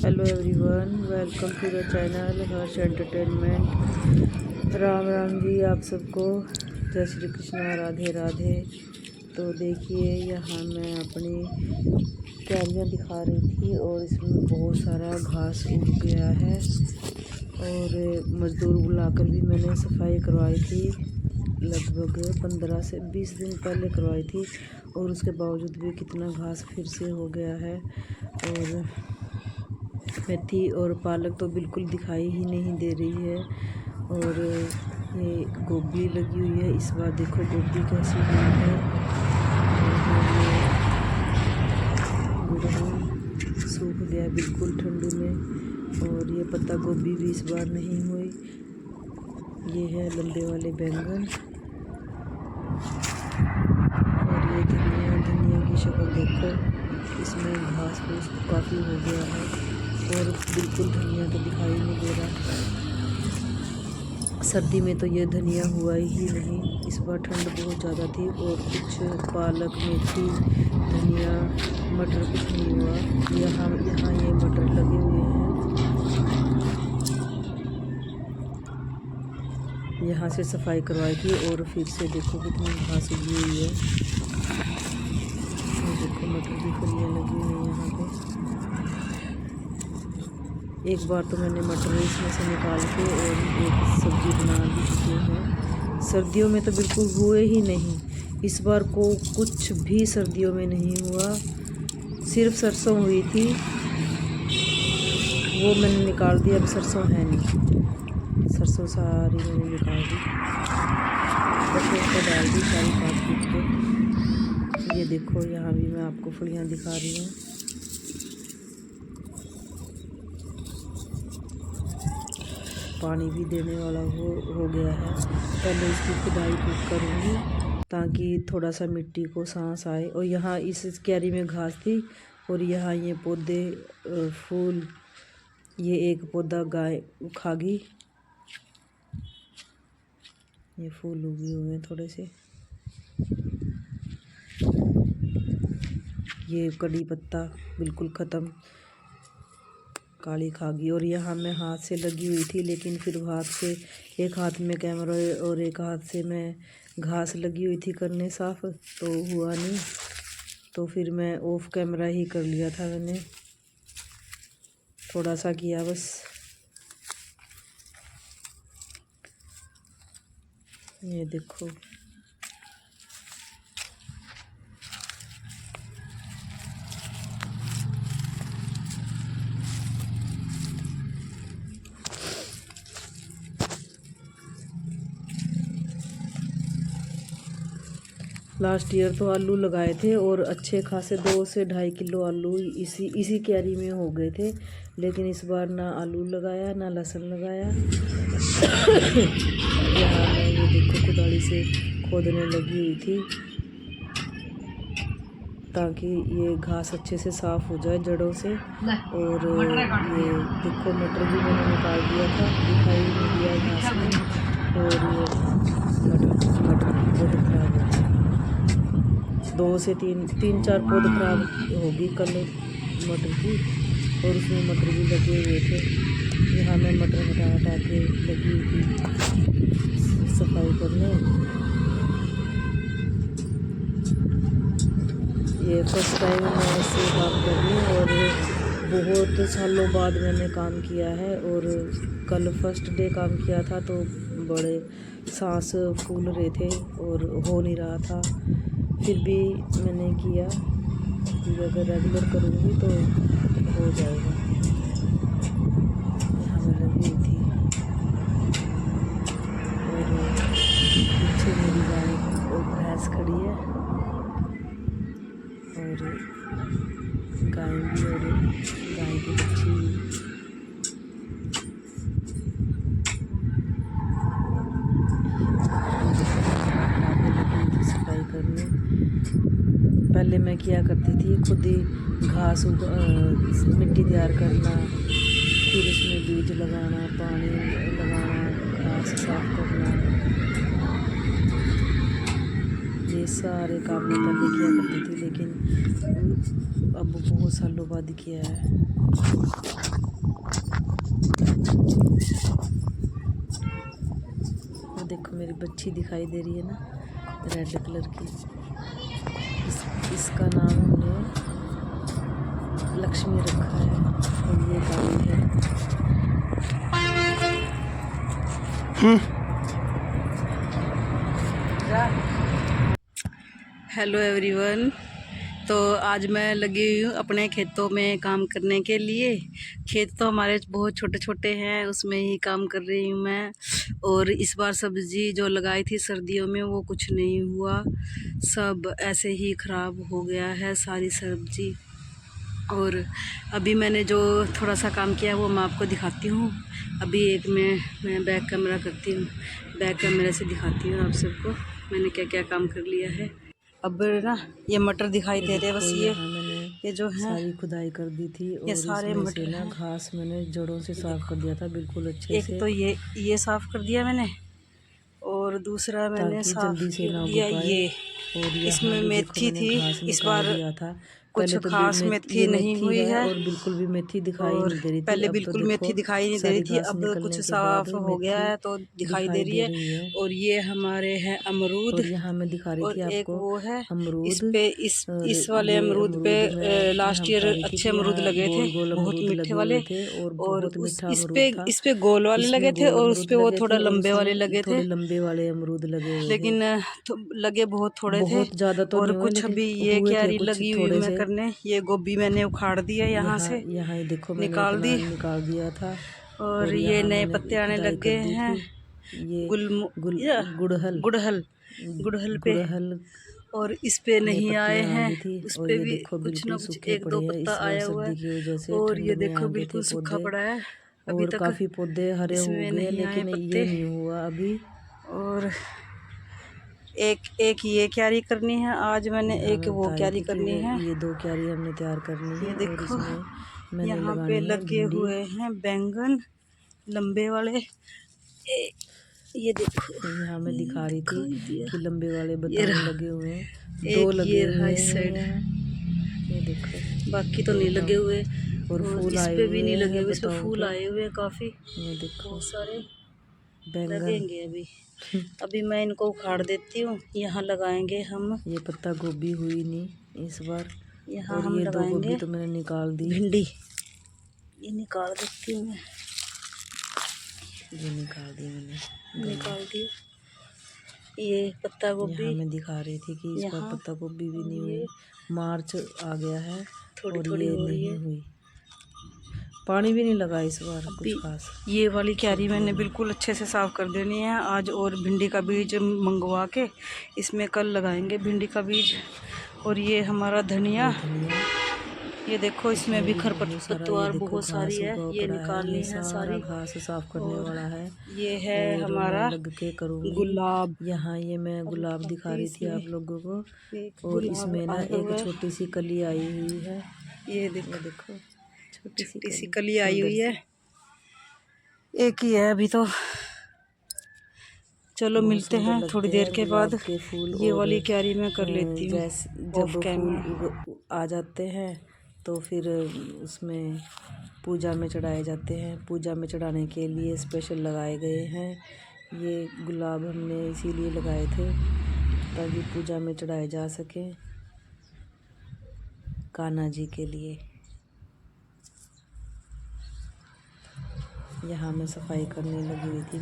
Hello everyone, welcome to the channel Harsh entertainment. Ram Ram ji आप सबको, जय श्री कृष्णा, राधे राधे। तो देखिए यहाँ मैं अपनी क्यारियाँ दिखा रही थी और इसमें बहुत सारा घास उग गया है और मज़दूर बुलाकर भी मैंने सफाई करवाई थी। लगभग 15 से 20 दिन पहले करवाई थी और उसके बावजूद भी कितना घास फिर से हो गया है। और मेथी और पालक तो बिल्कुल दिखाई ही नहीं दे रही है। और ये गोभी लगी हुई है, इस बार देखो गोभी कैसी हुई है। गुड़हल सूख गया बिल्कुल ठंडी में और ये पत्ता गोभी भी इस बार नहीं हुई। ये है लंबे वाले बैंगन और ये धनिया की शक्ल देखो, इसमें घास फूस काफ़ी हो गया है और बिल्कुल धनिया तो दिखाई नहीं दे रहा। सर्दी में तो ये धनिया हुआ ही नहीं, इस बार ठंड बहुत ज़्यादा थी और कुछ पालक मेथी धनिया मटर कुछ नहीं हुआ। यहाँ ये मटर लगे हुए हैं। यहाँ से सफाई करवाई थी और फिर से देखो कितनी घास उगी हुई है। देखो मटर की फलियाँ लगी हुई हैं यहाँ पे। एक बार तो मैंने मटर इसमें से निकाल के और एक सब्ज़ी बना दी चुकी है। सर्दियों में तो बिल्कुल हुए ही नहीं, इस बार को कुछ भी सर्दियों में नहीं हुआ। सिर्फ सरसों हुई थी, वो मैंने निकाल दी, अब सरसों है नहीं। सरसों सारी मैंने निकाल दी, सरसों को डाल दी सारी काट पीट के। ये देखो यहाँ भी मैं आपको फलियाँ दिखा रही हूँ। पानी भी देने वाला हो गया है। पहले इसकी खुदाई करूँगी ताकि थोड़ा सा मिट्टी को सांस आए। और यहाँ इस क्यारी में घास थी और यहाँ ये पौधे फूल, ये एक पौधा गाय खा गई। ये फूल उगे हुए हैं थोड़े से। ये कड़ी पत्ता बिल्कुल ख़त्म, काली खा गई। और यहाँ मैं हाथ से लगी हुई थी, लेकिन फिर हाथ से एक हाथ में कैमरा और एक हाथ से मैं घास लगी हुई थी करने साफ़, तो हुआ नहीं। तो फिर मैं ऑफ कैमरा ही कर लिया था, मैंने थोड़ा सा किया बस। ये देखो लास्ट ईयर तो आलू लगाए थे और अच्छे खासे 2 से 2.5 किलो आलू इसी क्यारी में हो गए थे। लेकिन इस बार ना आलू लगाया ना लहसुन लगाया। यहाँ मैं ये देखो कुदाली से खोदने लगी हुई थी ताकि ये घास अच्छे से साफ़ हो जाए जड़ों से। और ये देखो मटर भी मैंने निकाल दिया था, दिखाई नहीं दिया घास में। और ये मटर की पौध खराब हो गई, 2 से 3-4 पौध खराब होगी कल मटर की। और उसमें मटर भी लगे हुए थे। यहाँ मैं मटर हटा के लगी हुई थी सफाई करने। ये फर्स्ट टाइम मैं ऐसे काम कर रही हूँ और बहुत सालों बाद मैंने काम किया है। और कल फर्स्ट डे काम किया था तो बड़े सांस फूल रहे थे और हो नहीं रहा था, फिर भी मैंने किया कि अगर रेगुलर करूँगी तो हो जाएगा। यहाँ मैं लगी हुई थी और पीछे मेरी गाय और भैंस खड़ी है और गाय भी और गाय की बच्ची। सफाई करने पहले मैं किया करती थी खुद ही, घास मिट्टी तैयार करना, फिर उसमें बीज लगाना, पानी लगाना, घास साफ करना। ये ये सारे काम मैं पहले किया करती थी, लेकिन अब बहुत सालों बाद किया है। वो देखो मेरी बच्ची दिखाई दे रही है ना, रेड कलर की। इसका नाम हमने लक्ष्मी रखा है और ये गाड़ी है। हेलो एवरीवन, तो आज मैं लगी हुई हूँ अपने खेतों में काम करने के लिए। खेत तो हमारे बहुत छोटे छोटे हैं, उसमें ही काम कर रही हूँ मैं। और इस बार सब्ज़ी जो लगाई थी सर्दियों में वो कुछ नहीं हुआ, सब ऐसे ही ख़राब हो गया है सारी सब्ज़ी। और अभी मैंने जो थोड़ा सा काम किया है वो मैं आपको दिखाती हूँ। अभी एक मैं बैक कैमरा करती हूँ, बैक कैमरे से दिखाती हूँ आप सबको मैंने क्या क्या काम कर लिया है। अब ना ये मटर दिखाई दे रहे हैं, बस ये जो है सारी खुदाई कर दी थी और सारे मटर ना घास मैंने जड़ों से साफ कर दिया था बिल्कुल अच्छे से। एक तो ये साफ कर दिया मैंने, और दूसरा मैंने साफ किया ये, और इसमें मेथी थी। इस बार कुछ खास मेथी नहीं हुई है और बिल्कुल भी मेथी दिखाई नहीं दे रही थी। पहले बिल्कुल तो मेथी दिखाई नहीं दे रही थी, अब कुछ साफ हो गया है तो दिखाई दे रही है। और ये हमारे हैं अमरूद, और यहाँ मैं दिखा रही थी आपको एक वो है अमरूद। इस पे इस वाले अमरूद पे लास्ट ईयर अच्छे अमरूद लगे थे, बहुत मीठे वाले, और इस पे गोल वाले लगे थे और उस पे वो थोड़ा लंबे वाले लगे थे, लंबे वाले अमरूद लगे हुए लेकिन लगे बहुत थोड़े थे, बहुत ज्यादा तो और नहीं हुए, कुछ अभी ये क्यारी लगी हुई मैं करने। ये गोभी मैंने उखाड़ दिया यहाँ से, यहाँ देखो मैंने निकाल दिया था। और ये नए पत्ते आने लग गए हैं। ये गुड़हल पे, और इस पे नहीं आए हैं, उस पे भी कुछ ना कुछ एक दो पत्ता आया हुआ है। और ये देखो बिल्कुल सूखा पड़ा है, अभी तक काफी पौधे हरे हो गए, लेकिन ये नहीं हुआ अभी। और एक ये क्यारी करनी है आज मैंने, एक वो क्यारी करनी है। ये दो क्यारी हमने तैयार करनी है। ये देखो यहाँ पे लगे हुए हैं बैंगन लंबे वाले। ये देखो यहाँ मैं दिखा रही थी कि लंबे वाले बताने लगे हुए हैं, दो लगे हुए इस साइड, ये देखो बाकी तो नहीं लगे हुए, और फूल इस पे भी नहीं लगे हुए, इसमें फूल आए हुए हैं काफी, ये देखो बहुत सारे लगेंगे अभी मैं इनको उखाड़ देती हूँ, यहाँ लगाएंगे हम। ये पत्ता गोभी हुई नहीं इस बार, यहाँ और हम ये लगाएंगे दो गोभी तो मैंने निकाल दी। भिंडी ये निकाल देती हूँ मैं, ये निकाल दी मैंने, निकाल दी। ये पत्ता गोभी मैं दिखा रही थी कि इस बार पत्ता गोभी भी नहीं हुई, मार्च आ गया है थोड़ी और थोड़ी ये हो रही नहीं है। हुई, पानी भी नहीं लगा इस बार कुछ खास। ये वाली क्यारी मैंने बिल्कुल अच्छे से साफ कर देनी है आज, और भिंडी का बीज मंगवा के इसमें कल लगाएंगे भिंडी का बीज। और ये हमारा धनिया, ये देखो इसमें भी खरपतवार बहुत सारी है, ये निकालनी है सारी, घास साफ करने वाला है। ये है हमारा लग के करूँगी गुलाब। यहाँ ये मैं गुलाब दिखा रही थी आप लोगों को, और इसमें ना एक छोटी सी कली आई हुई है। ये देखो छोटी सी कली आई हुई है, एक ही है अभी तो। चलो मिलते हैं थोड़ी देर के बाद। ये वाली क्यारी मैं कर लेती हूँ। जब फूल आ जाते हैं तो फिर उसमें पूजा में चढ़ाए जाते हैं। पूजा में चढ़ाने के लिए स्पेशल लगाए गए हैं। ये गुलाब हमने इसीलिए लगाए थे ताकि पूजा में चढ़ाए जा सके कान्हा जी के लिए। यहाँ मैं सफाई करने लगी हुई थी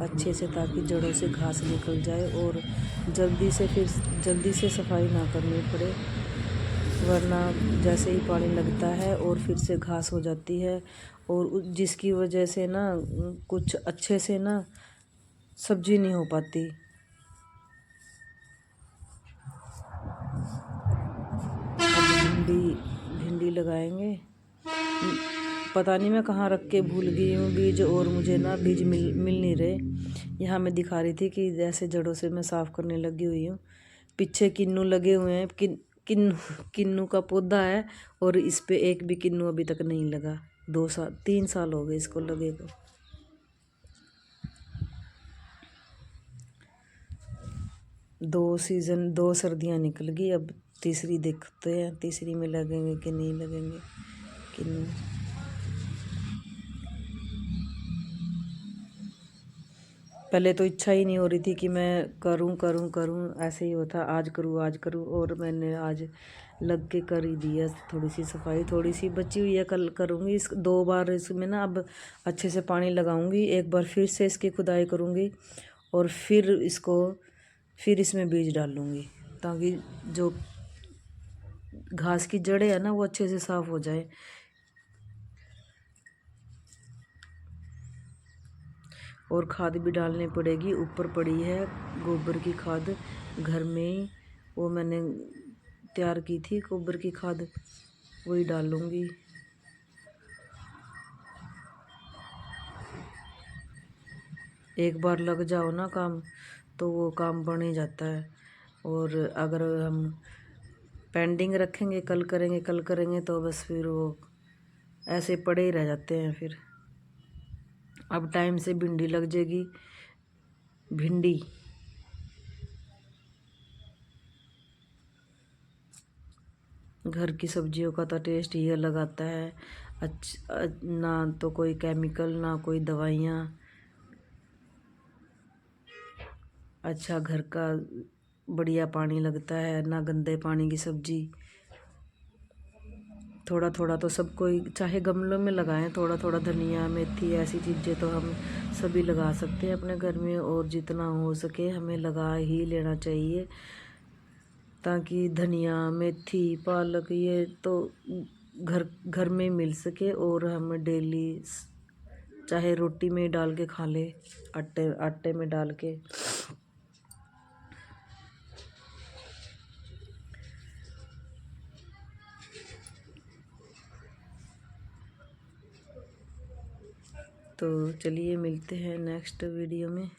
अच्छे से, ताकि जड़ों से घास निकल जाए और जल्दी से सफाई ना करनी पड़े, वरना जैसे ही पानी लगता है और फिर से घास हो जाती है, और जिसकी वजह से ना कुछ अच्छे से ना सब्जी नहीं हो पाती। अब भिंडी लगाएंगे। पता नहीं मैं कहाँ रख के भूल गई हूँ बीज, और मुझे ना बीज मिल नहीं रहे। यहाँ मैं दिखा रही थी कि जैसे जड़ों से मैं साफ़ करने लगी हुई हूँ। पीछे किन्नू लगे हुए हैं, किन्नू का पौधा है, और इस पे एक भी किन्नू अभी तक नहीं लगा। 3 साल हो गए इसको लगे को। दो सर्दियाँ निकल गई, अब तीसरी देखते हैं, तीसरी में लगेंगे कि नहीं लगेंगे कि नहीं। पहले तो इच्छा ही नहीं हो रही थी कि मैं करूं, ऐसे ही होता आज करूं, और मैंने आज लग के कर ही दिया। थोड़ी सी सफाई थोड़ी सी बची हुई है, कल करूंगी। इस 2 बार इसमें ना अब अच्छे से पानी लगाऊंगी, एक बार फिर से इसकी खुदाई करूंगी और फिर इसमें बीज डालूंगी, ताकि जो घास की जड़ें है ना वो अच्छे से साफ हो जाए। और खाद भी डालनी पड़ेगी, ऊपर पड़ी है गोबर की खाद घर में ही, वो मैंने तैयार की थी गोबर की खाद, वही डालूंगी। एक बार लग जाओ ना काम तो वो काम बन ही जाता है, और अगर हम पेंडिंग रखेंगे कल करेंगे तो बस फिर वो ऐसे पड़े ही रह जाते हैं। फिर अब टाइम से भिंडी लग जाएगी। भिंडी घर की सब्जियों का तो टेस्ट ही अलग आता है। ना तो कोई केमिकल, ना कोई दवाइयाँ, अच्छा घर का बढ़िया पानी लगता है, ना गंदे पानी की सब्जी। थोड़ा थोड़ा तो सब कोई चाहे गमलों में लगाएं, थोड़ा थोड़ा धनिया मेथी ऐसी चीज़ें तो हम सभी लगा सकते हैं अपने घर में, और जितना हो सके हमें लगा ही लेना चाहिए, ताकि धनिया मेथी पालक ये तो घर घर में मिल सके, और हम डेली चाहे रोटी में डाल के खा ले, आटे में डाल के। तो चलिए मिलते हैं नेक्स्ट वीडियो में।